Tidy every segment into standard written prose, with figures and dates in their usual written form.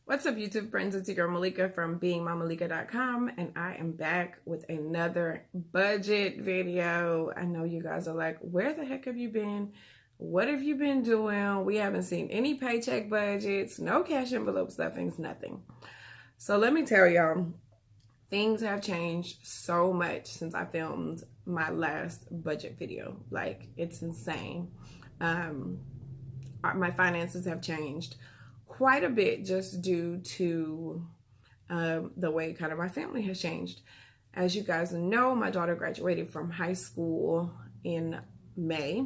What's up, YouTube friends? It's your girl Malika from beingmamalika.com, and I am back with another budget video. I know you guys are like, where the heck have you been? What have you been doing? We haven't seen any paycheck budgets, no cash envelope stuffings, nothing. So let me tell y'all, things have changed so much since I filmed my last budget video. Like, it's insane. My finances have changed quite a bit just due to the way kind of my family has changed. As you guys know, my daughter graduated from high school in May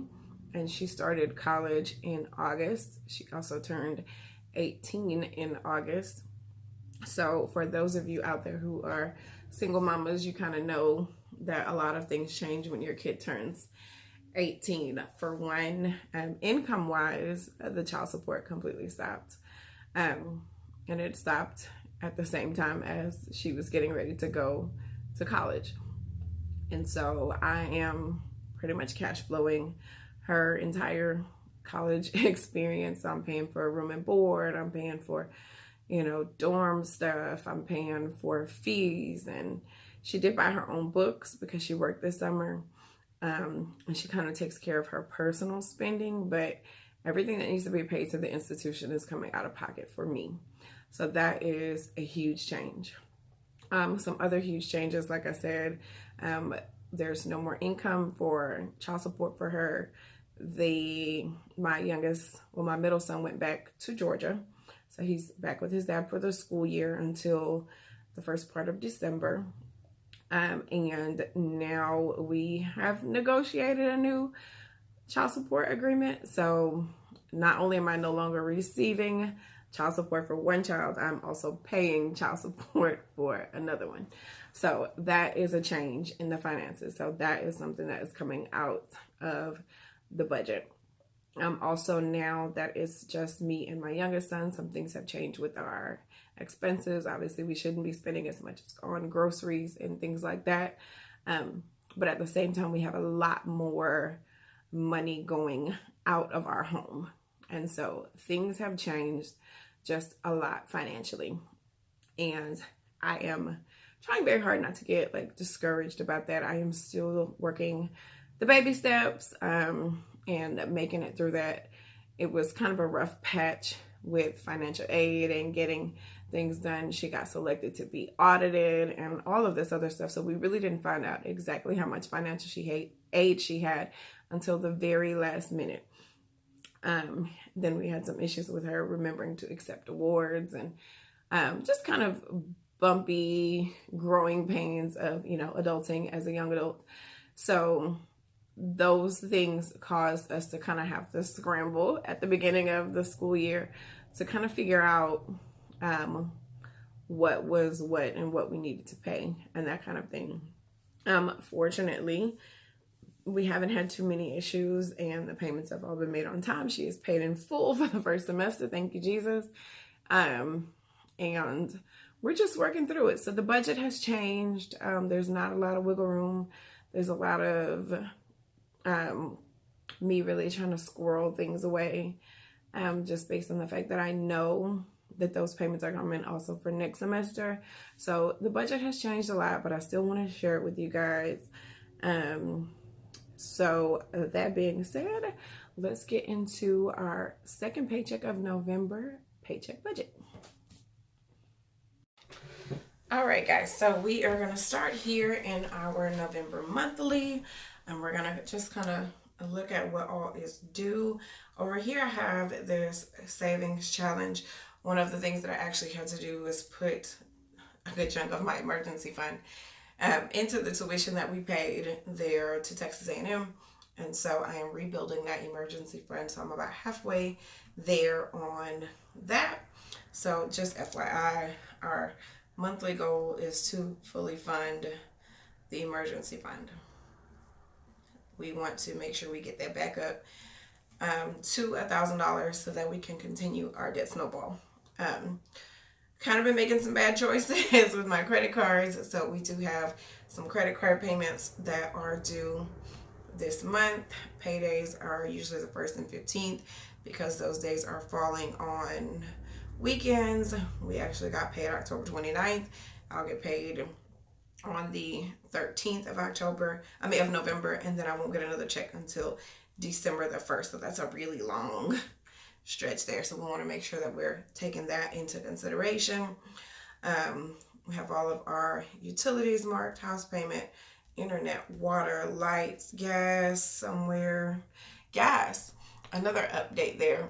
and she started college in August. She also turned 18 in August. So for those of you out there who are single mamas, you kind of know that a lot of things change when your kid turns 18. For one, income wise, the child support completely stopped. And it stopped at the same time as she was getting ready to go to college. And so I am pretty much cash flowing her entire college experience. I'm paying for room and board. I'm paying for, dorm stuff. I'm paying for fees. And she did buy her own books because she worked this summer. And she kind of takes care of her personal spending, but everything that needs to be paid to the institution is coming out of pocket for me. So that is a huge change. Some other huge changes, like I said, there's no more income for child support for her. My middle son went back to Georgia. So he's back with his dad for the school year until the first part of December. And now we have negotiated a new child support agreement. So not only am I no longer receiving child support for one child, I'm also paying child support for another one. So that is a change in the finances. So that is something that is coming out of the budget. Also, now that it's just me and my youngest son, some things have changed with our expenses. Obviously, we shouldn't be spending as much on groceries and things like that. But at the same time, we have a lot more money going out of our home. And so things have changed just a lot financially. And I am trying very hard not to get discouraged about that. I am still working the baby steps and making it through that. It was kind of a rough patch with financial aid and getting things done. She got selected to be audited and all of this other stuff. So we really didn't find out exactly how much financial aid she had until the very last minute. Then we had some issues with her remembering to accept awards and just kind of bumpy growing pains of, adulting as a young adult. So those things caused us to kind of have to scramble at the beginning of the school year to kind of figure out what was what and what we needed to pay and that kind of thing. Fortunately, we haven't had too many issues and the payments have all been made on time. She is paid in full for the first semester. Thank you, Jesus. And we're just working through it. So the budget has changed. There's not a lot of wiggle room. There's a lot of me really trying to squirrel things away, just based on the fact that I know that those payments are coming also for next semester. So the budget has changed a lot, but I still want to share it with you guys. So that being said, let's get into our second paycheck of November paycheck budget. All right, guys, so we are going to start here in our November monthly, and we're going to just kind of look at what all is due. Over here I have this savings challenge. One of the things that I actually had to do was put a good chunk of my emergency fund into the tuition that we paid there to Texas A&M. And so I am rebuilding that emergency fund. So I'm about halfway there on that. So just FYI, our monthly goal is to fully fund the emergency fund. We want to make sure we get that back up to $1,000 so that we can continue our debt snowball. Kind of been making some bad choices with my credit cards. So we do have some credit card payments that are due this month. Paydays are usually the 1st and 15th because those days are falling on weekends. We actually got paid October 29th. I'll get paid on the 13th of November, and then I won't get another check until December the 1st. So that's a really long stretch there. So we want to make sure that we're taking that into consideration. We have all of our utilities marked: house payment, internet, water, lights, gas, gas. Another update there.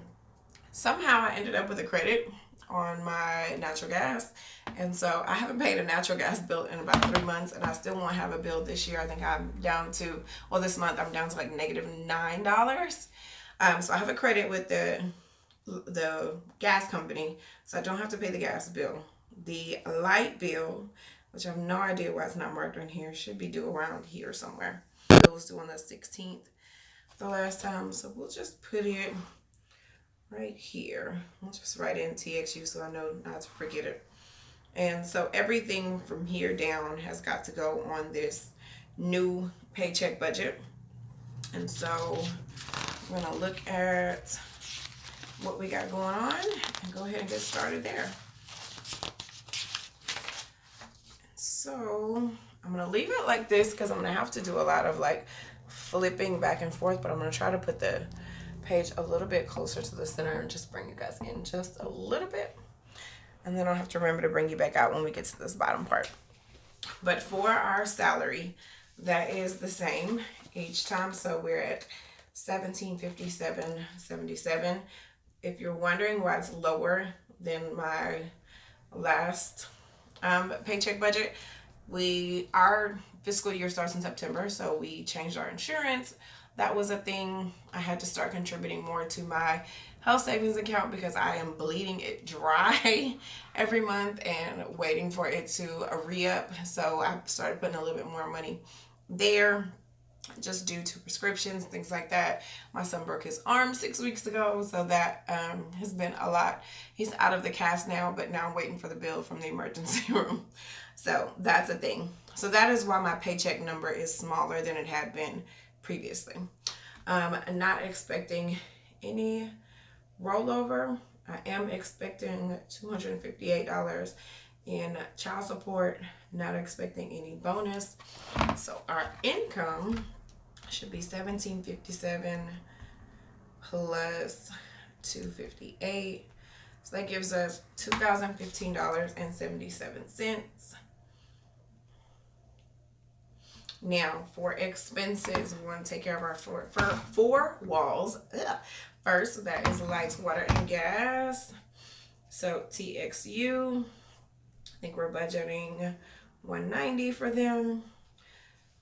Somehow I ended up with a credit on my natural gas, and so I haven't paid a natural gas bill in about 3 months, and I still won't have a bill this year. I think I'm down to, well, this month I'm down to like -$9. So I have a credit with the gas company, so I don't have to pay the gas bill. The light bill, which I have no idea why it's not marked on here, should be due around here somewhere. It was due on the 16th the last time, so we'll just put it right here. We'll just write in TXU so I know not to forget it. And so everything from here down has got to go on this new paycheck budget. And so we're going to look at what we got going on and go ahead and get started there. So I'm going to leave it like this because I'm going to have to do a lot of like flipping back and forth, but I'm going to try to put the page a little bit closer to the center and just bring you guys in just a little bit, and then I'll have to remember to bring you back out when we get to this bottom part. But for our salary, that is the same each time, so we're at $1757.77. If you're wondering why it's lower than my last paycheck budget, our fiscal year starts in September, so we changed our insurance. That was a thing. I had to start contributing more to my health savings account because I am bleeding it dry every month and waiting for it to re-up. So I started putting a little bit more money there just due to prescriptions, things like that. My son broke his arm 6 weeks ago, so that has been a lot. He's out of the cast now, but now I'm waiting for the bill from the emergency room. So that's a thing. So that is why my paycheck number is smaller than it had been previously. Not expecting any rollover. I am expecting $258 in child support. Not expecting any bonus. So our income should be $1757 plus $258. So that gives us $2,015.77. Now, for expenses, we want to take care of our four walls. First, that is lights, water, and gas. So TXU, I think we're budgeting $190 for them.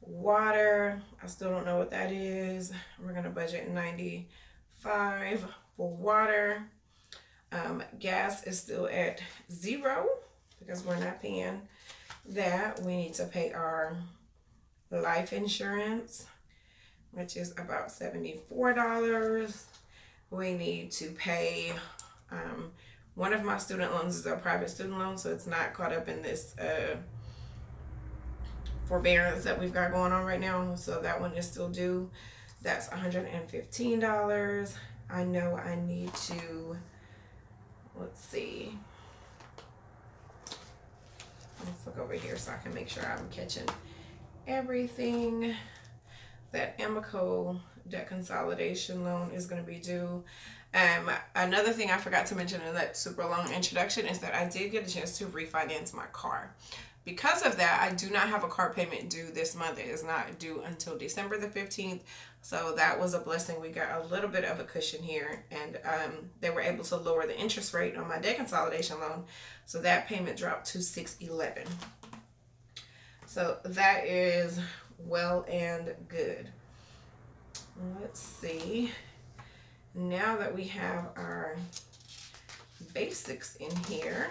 Water, I still don't know what that is. We're going to budget $95 for water. Gas is still at $0 because we're not paying that. We need to pay our life insurance, which is about $74. We need to pay one of my student loans is a private student loan, so it's not caught up in this forbearance that we've got going on right now, so that one is still due. That's $115. I know I need to, let's see, let's look over here so I can make sure I'm catching everything. That Amico debt consolidation loan is going to be due. Another thing I forgot to mention in that super long introduction is that I did get a chance to refinance my car. Because of that, I do not have a car payment due this month. It is not due until December the 15th. So that was a blessing. We got a little bit of a cushion here, and they were able to lower the interest rate on my debt consolidation loan. So that payment dropped to $611. So that is well and good. Let's see. Now that we have our basics in here,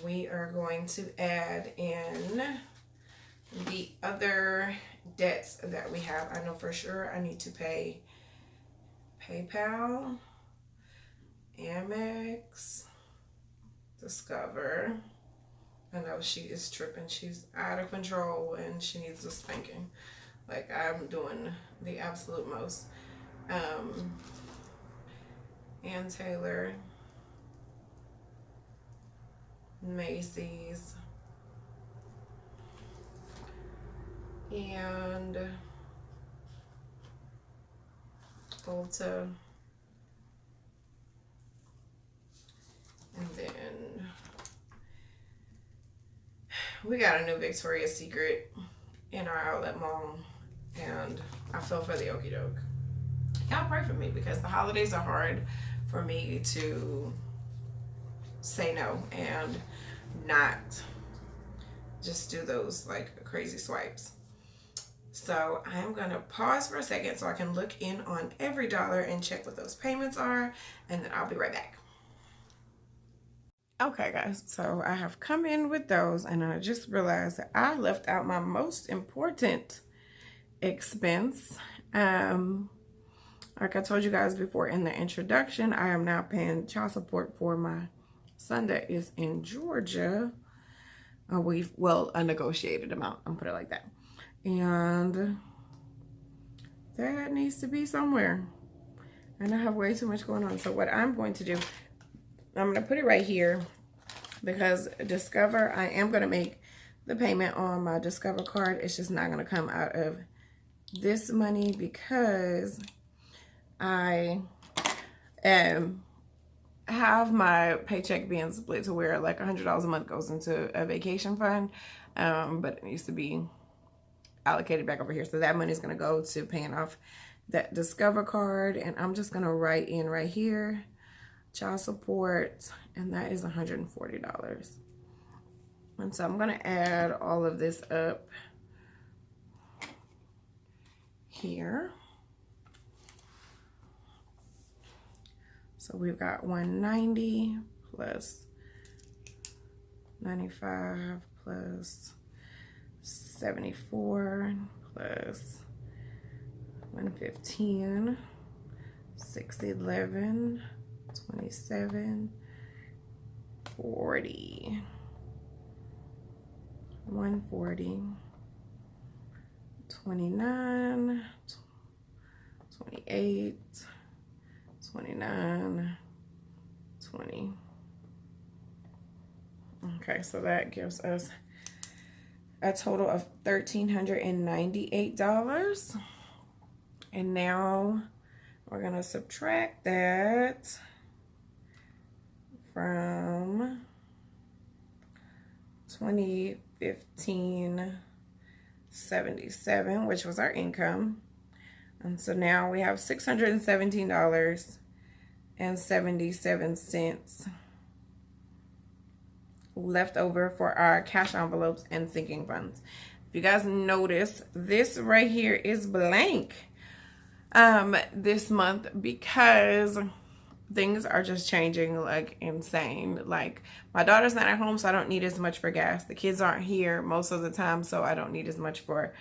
we are going to add in the other debts that we have. I know for sure I need to pay PayPal, Amex, Discover. I know she is tripping. She's out of control and she needs a spanking. Like, I'm doing the absolute most. Ann Taylor, Macy's, and Ulta, and then we got a new Victoria's Secret in our outlet mall, and I fell for the okie doke. Y'all pray for me because the holidays are hard for me to say no and not just do those like crazy swipes. So I am gonna pause for a second so I can look in on every dollar and check what those payments are, and then I'll be right back. Okay guys, so I have come in with those, and I just realized that I left out my most important expense. Like I told you guys before in the introduction, I am now paying child support for my son that is in Georgia. A negotiated amount, I'll put it like that. And that needs to be somewhere. And I have way too much going on. So what I'm going to do, I'm going to put it right here because Discover, I am going to make the payment on my Discover card. It's just not going to come out of this money because I have my paycheck being split to where like $100 a month goes into a vacation fund, but it needs to be allocated back over here. So that money is going to go to paying off that Discover card, and I'm just going to write in right here child support, and that is $140. And so I'm going to add all of this up here. So we've got 190 plus 95 plus 74 plus 115, 611, 27, 40, 140, 29, 28, 29, 20. Okay, so that gives us a total of $1,398. And now we're gonna subtract that from 2015-77, which was our income. And so now we have $617.77 left over for our cash envelopes and sinking funds. If you guys notice, this right here is blank this month because things are just changing like insane. Like my daughter's not at home, so I don't need as much for gas. The kids aren't here most of the time, so I don't need as much for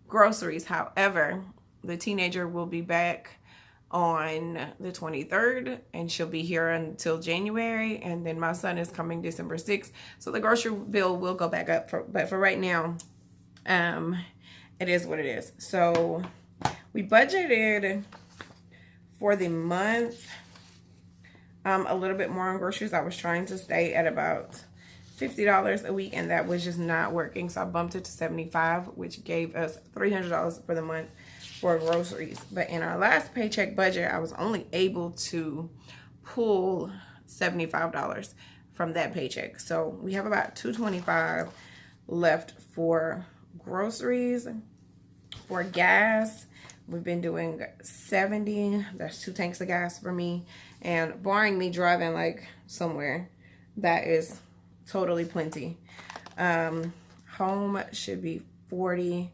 groceries. However, the teenager will be back on the 23rd, and she'll be here until January, and then my son is coming December 6th, so the grocery bill will go back up, but for right now, it is what it is. So we budgeted for the month a little bit more on groceries. I was trying to stay at about $50 a week, and that was just not working, so I bumped it to $75, which gave us $300 for the month for groceries. But in our last paycheck budget, I was only able to pull $75 from that paycheck. So we have about $225 left for groceries. For gas, we've been doing 70. That's 2 tanks of gas for me. And barring me driving like somewhere, that is totally plenty. Home should be 40.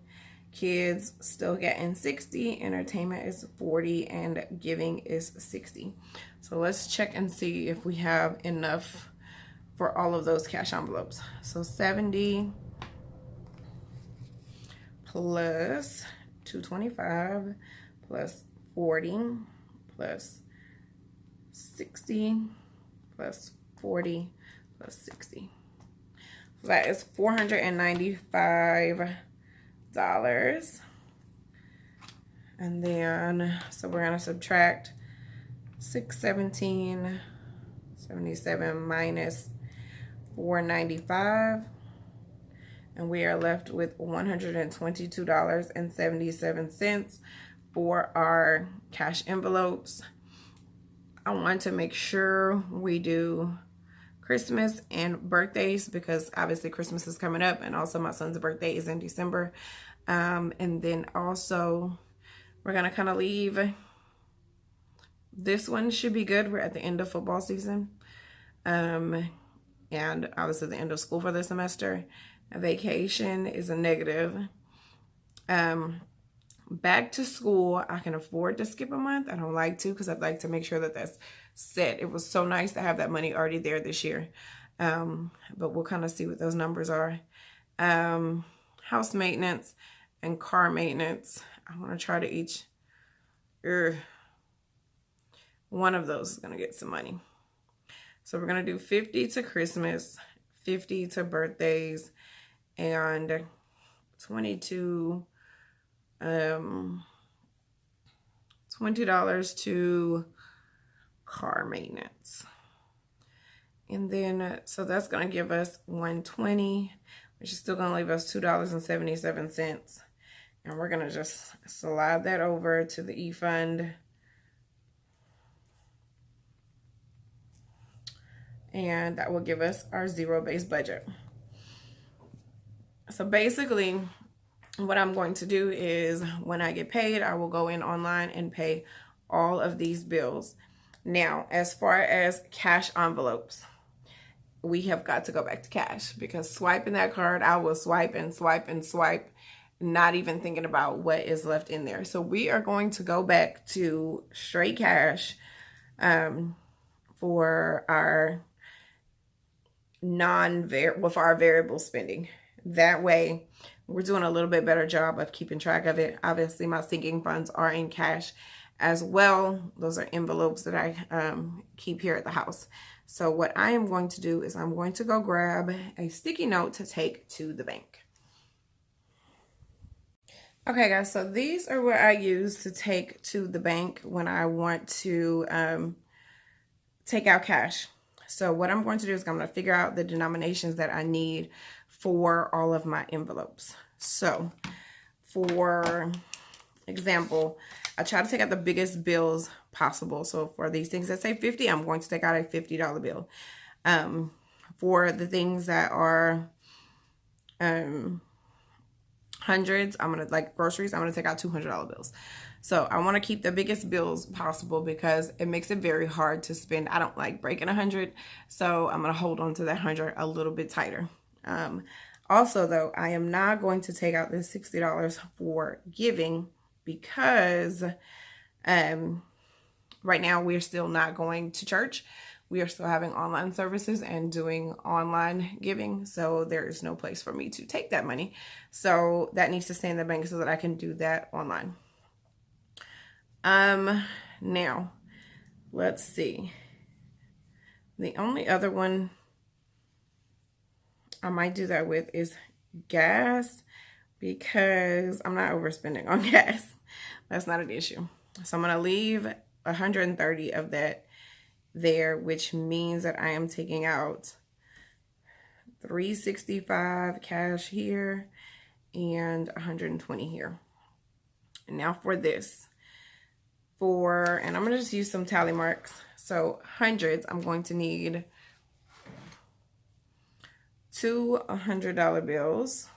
Kids still getting 60. Entertainment is 40, and giving is 60. So let's check and see if we have enough for all of those cash envelopes. So 70 plus 225 plus 40 plus 60 plus 40 plus 60. So that is $495. And then so we're gonna subtract 617.77 minus $4.95, and we are left with $122.77 for our cash envelopes. I want to make sure we do Christmas and birthdays, because obviously Christmas is coming up, and also my son's birthday is in December. And then also we're gonna kind of leave, this one should be good. We're at the end of football season, and obviously the end of school for the semester. A vacation is a negative. Back to school, I can afford to skip a month. I don't like to, because I'd like to make sure that that's set. It was so nice to have that money already there this year. But we'll kind of see what those numbers are. House maintenance and car maintenance, I want to try to each, one of those is going to get some money. So we're going to do 50 to Christmas, 50 to birthdays, and $20 to car maintenance. And then, so that's going to give us $120, which is still going to leave us $2.77. And we're going to just slide that over to the e-fund. And that will give us our zero-based budget. So basically, what I'm going to do is when I get paid, I will go in online and pay all of these bills. Now, as far as cash envelopes, we have got to go back to cash, because swiping that card, I will swipe and swipe and swipe, not even thinking about what is left in there. So we are going to go back to straight cash for our for our variable spending. That way, we're doing a little bit better job of keeping track of it. Obviously, my sinking funds are in cash as well. Those are envelopes that I keep here at the house. So what I am going to do is I'm going to go grab a sticky note to take to the bank. Okay, guys, so these are what I use to take to the bank when I want to take out cash. So what I'm going to do is I'm going to figure out the denominations that I need for all of my envelopes. So for example, I try to take out the biggest bills possible. So for these things that say 50, I'm going to take out a $50 bill. For the things that are hundreds, I'm going to, like groceries, I'm going to take out $200 bills. So I want to keep the biggest bills possible, because it makes it very hard to spend. I don't like breaking 100. So I'm going to hold on to that 100 a little bit tighter. Also though, I am not going to take out this $60 for giving, because right now we're still not going to church. We are still having online services and doing online giving. So there is no place for me to take that money. So that needs to stay in the bank so that I can do that online. Now let's see. The only other one I might do that with is gas, because I'm not overspending on gas. That's not an issue. So I'm going to leave 130 of that there, which means that I am taking out $365 cash here and $120 here. And now for this, and I'm going to just use some tally marks. So hundreds, I'm going to need 2 $100 bills,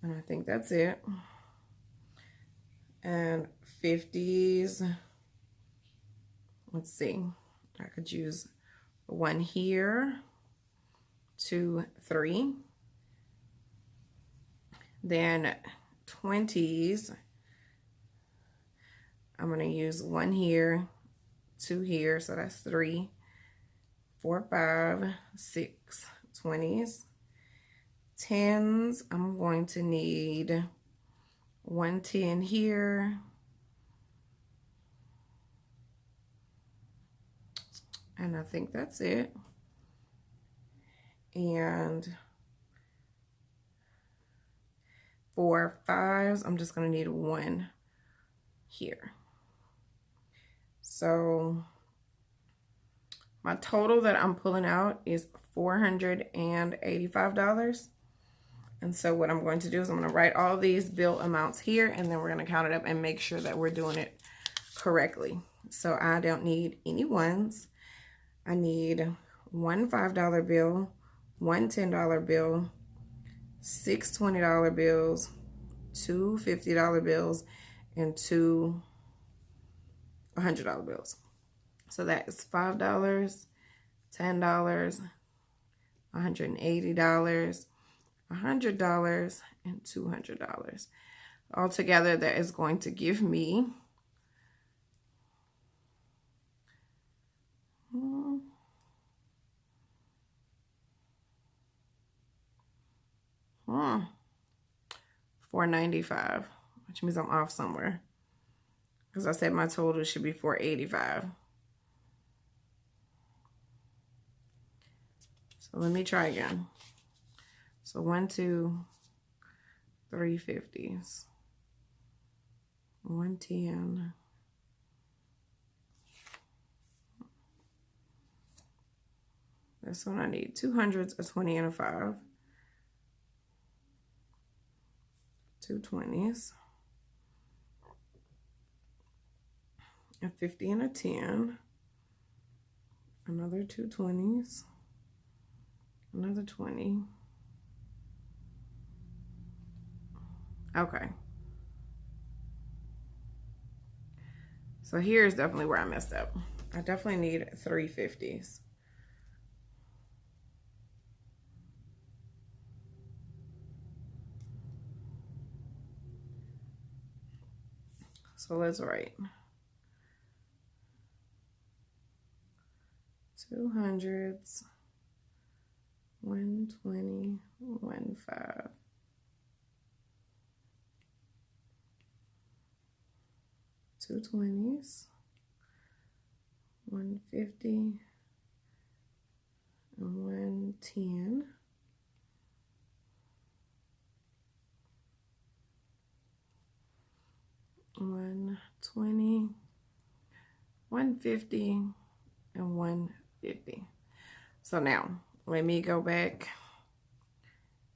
and I think that's it. And 50s, let's see, I could use one here, 2, 3. Then 20s, I'm going to use one here, 2 here, so that's 3, 4, 5, 6. 20s. 10s, I'm going to need 110 here, and I think that's it. And for 5s, I'm just going to need 1 here. So My total that I'm pulling out is $485. And so what I'm going to do is I'm going to write all these bill amounts here, and then we're going to count it up and make sure that we're doing it correctly. So I don't need any ones. I need one $5 bill, one $10 bill, six $20 bills, two $50 bills, and two $100 bills. So that is $5, $10, $180, $100, and $200. Altogether, that is going to give me $495, which means I'm off somewhere, because I said my total should be $485. So let me try again. So 1, 2, 3 50s, 110, this one I need 2 hundreds, a 20, and a 5, 2 20s, a 50 and a 10, another 2 20s, another 20. Okay. So here's definitely where I messed up. I definitely need 3 50s. So let's write 200s, 120, 15. 2 20s, 150, and 110. $120, $150, and $150. So now let me go back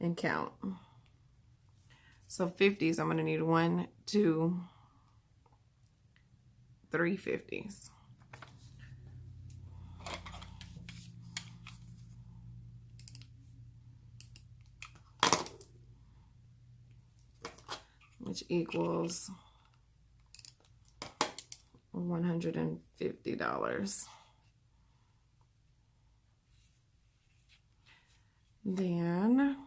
and count. So 50s, I'm going to need 1, 2, 3 50s. Which equals $150. Then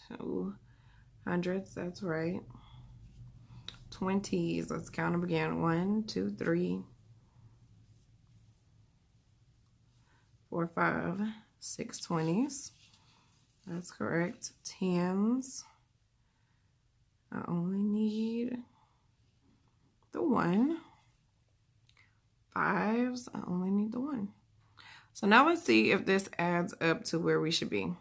200s, that's right. 20s, let's count them again. 1, 2, 3, 4, 5, 6 20s. That's correct. 10s, I only need the 1. 5s, I only need the 1. So now let's see if this adds up to where we should be.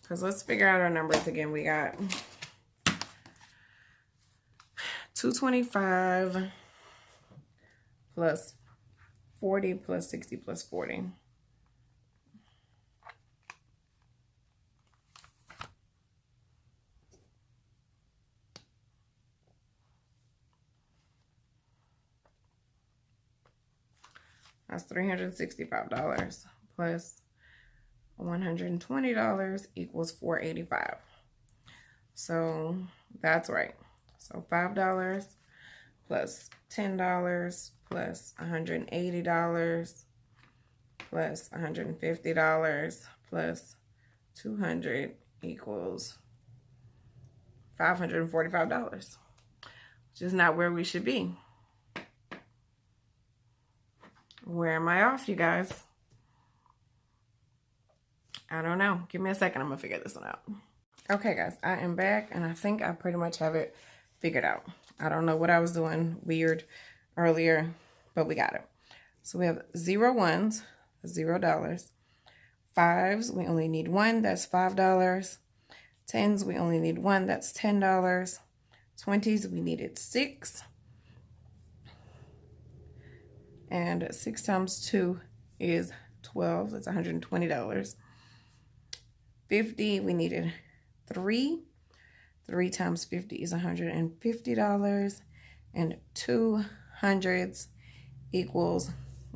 Because let's figure out our numbers again. We got 225 plus 40 plus 60 plus 40. That's $365 plus $120 equals $485. So that's right. So $5 plus $10 plus $180 plus $150 plus $200 equals $545, which is not where we should be. Where am I off, you guys? I don't know. Give me a second. I'm going to figure this one out. Okay, guys. I am back, and I think I pretty much have it figured out. I don't know what I was doing weird earlier, but we got it. So we have 0 ones, $0. 5s, we only need 1. That's $5. 10s, we only need 1. That's $10. 20s, we needed 6. And 6 times 2 is 12. That's $120. 50, we needed 3. 3 times 50 is $150. And 2 hundreds equals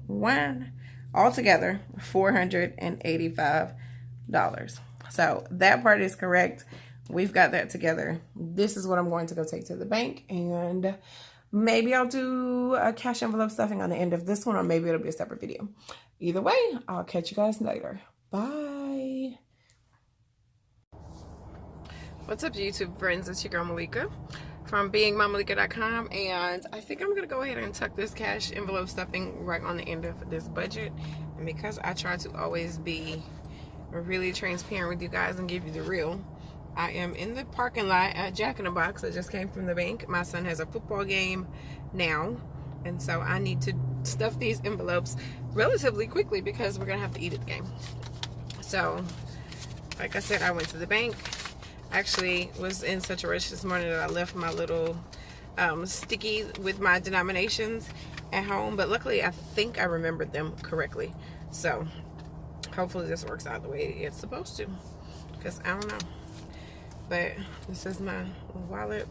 1. Altogether, $485. So that part is correct. We've got that together. This is what I'm going to go take to the bank, and maybe I'll do a cash envelope stuffing on the end of this one, or maybe it'll be a separate video. Either way, I'll catch you guys later. Bye. What's up, YouTube friends? It's your girl Malika from beingmamalika.com, and I think I'm gonna go ahead and tuck this cash envelope stuffing right on the end of this budget. And because I try to always be really transparent with you guys and give you the real, I am in the parking lot at Jack in the Box. I just came from the bank. My son has a football game now, and so I need to stuff these envelopes relatively quickly because we're gonna have to eat at the game. So like I said, I went to the bank. Actually was in such a rush this morning that I left my little sticky with my denominations at home, but luckily I think I remembered them correctly. So hopefully this works out the way it's supposed to, because I don't know. But this is my wallet.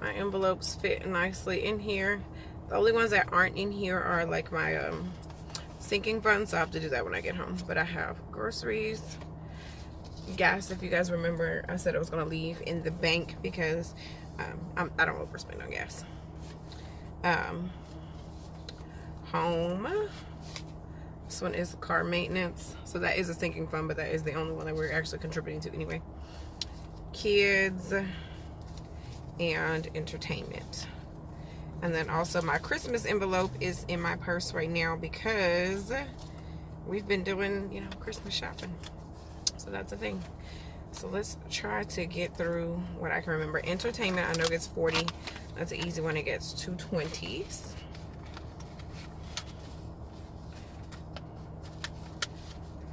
My envelopes fit nicely in here. The only ones that aren't in here are like my sinking funds, so I have to do that when I get home. But I have groceries, gas. If you guys remember, I said I was gonna leave in the bank because I don't overspend on gas. Home. This one is car maintenance, so that is a sinking fund, but that is the only one that we're actually contributing to anyway. Kids and entertainment. And then also my Christmas envelope is in my purse right now because we've been doing, you know, Christmas shopping. So that's a thing. So let's try to get through what I can remember. Entertainment, I know gets 40. That's an easy one. It gets 2 20s.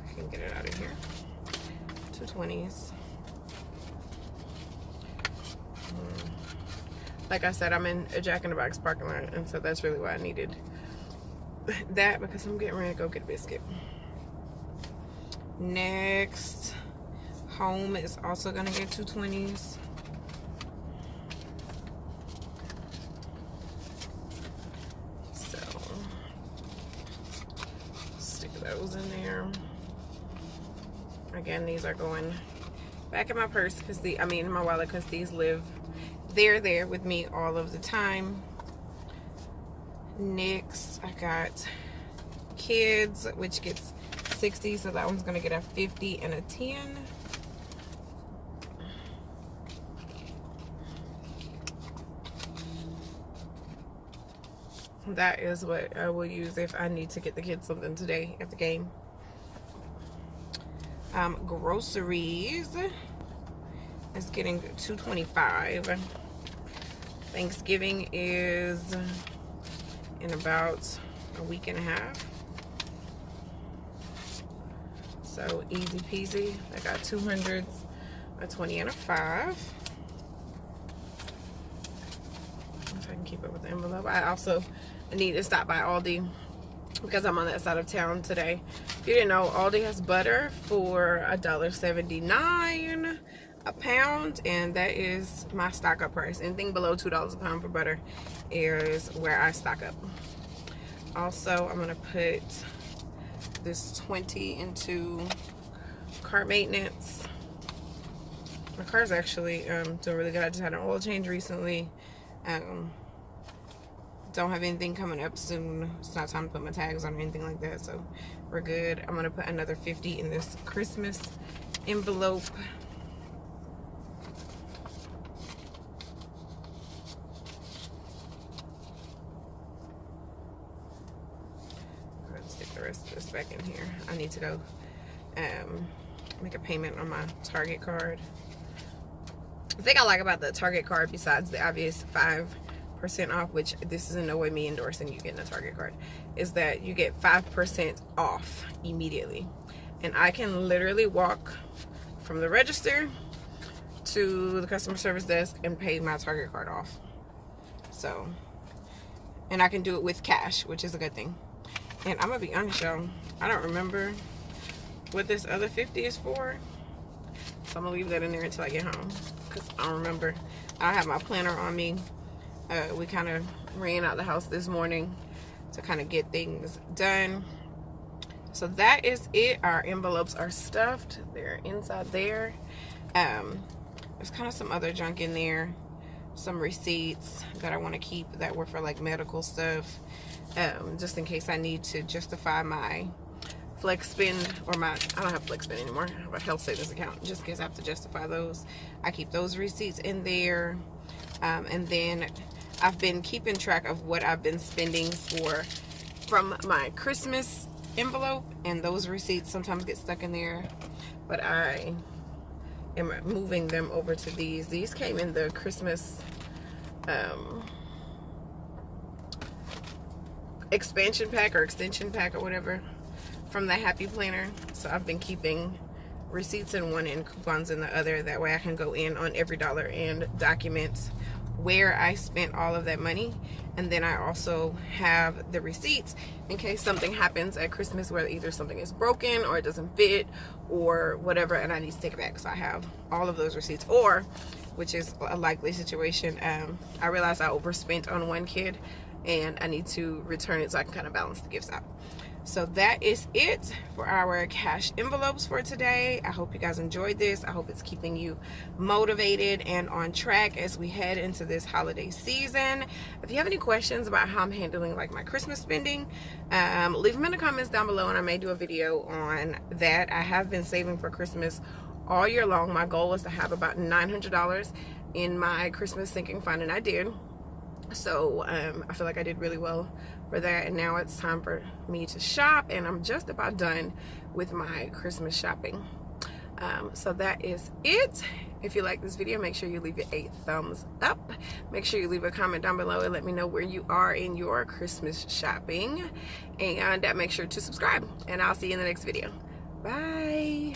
I can get it out of here. 2 20s. Like I said, I'm in a Jack in the Box parking lot, and so that's really why I needed that, because I'm getting ready to go get a biscuit. Next, home is also gonna get 2 20s. So stick those in there. Again, these are going back in my purse because in my wallet, because these live there with me all of the time. Next, I got kids, which gets 60, so that one's gonna get a 50 and a 10. That is what I will use if I need to get the kids something today at the game. Groceries is getting 225. Thanksgiving is in about a week and a half. So easy peasy. I got 200s, a 20 and a 5. If I can keep up with the envelope. I also need to stop by Aldi because I'm on that side of town today. If you didn't know, Aldi has butter for $1.79 a pound, and that is my stock up price. Anything below $2 a pound for butter is where I stock up. Also, I'm gonna put this 20 into car maintenance. My car's actually doing really good. I just had an oil change recently. Don't have anything coming up soon. It's not time to put my tags on or anything like that, so we're good. I'm gonna put another 50 in this Christmas envelope. Let's stick the rest of this back in here. I need to go make a payment on my Target card. The thing I like about the Target card, besides the obvious 5% off, which this is in no way me endorsing you getting a Target card, is that you get 5% off immediately. And I can literally walk from the register to the customer service desk and pay my Target card off. So And I can do it with cash, which is a good thing. And I'm gonna be honest, y'all, I don't remember what this other 50 is for. So I'm gonna leave that in there until I get home, because I don't remember. I don't have my planner on me. We kind of ran out the house this morning to kind of get things done. So that is it. Our envelopes are stuffed. They're inside there. There's kind of some other junk in there. Some receipts that I want to keep that were for like medical stuff. Just in case I need to justify my flex spend, or I don't have flex spend anymore. I have a health savings account. Just in case I have to justify those, I keep those receipts in there. And then I've been keeping track of what I've been spending from my Christmas envelope, and those receipts sometimes get stuck in there, but I am moving them over to these. These came in the Christmas expansion pack or extension pack or whatever from the Happy Planner. So I've been keeping receipts in one and coupons in the other. That way I can go in on every dollar and document where I spent all of that money. And then I also have the receipts in case something happens at Christmas where either something is broken or it doesn't fit or whatever, and I need to take it back. So I have all of those receipts. Or, which is a likely situation, I realized I overspent on one kid and I need to return it so I can kind of balance the gifts out. So that is it for our cash envelopes for today. I hope you guys enjoyed this. I hope it's keeping you motivated and on track as we head into this holiday season. If you have any questions about how I'm handling like my Christmas spending, leave them in the comments down below and I may do a video on that. I have been saving for Christmas all year long. My goal was to have about $900 in my Christmas sinking fund, and I did. So I feel like I did really well for that, and now it's time for me to shop, and I'm just about done with my Christmas shopping. So that is it. If you like this video, make sure you leave it a thumbs up. Make sure you leave a comment down below and let me know where you are in your Christmas shopping, and make sure to subscribe, and I'll see you in the next video. Bye.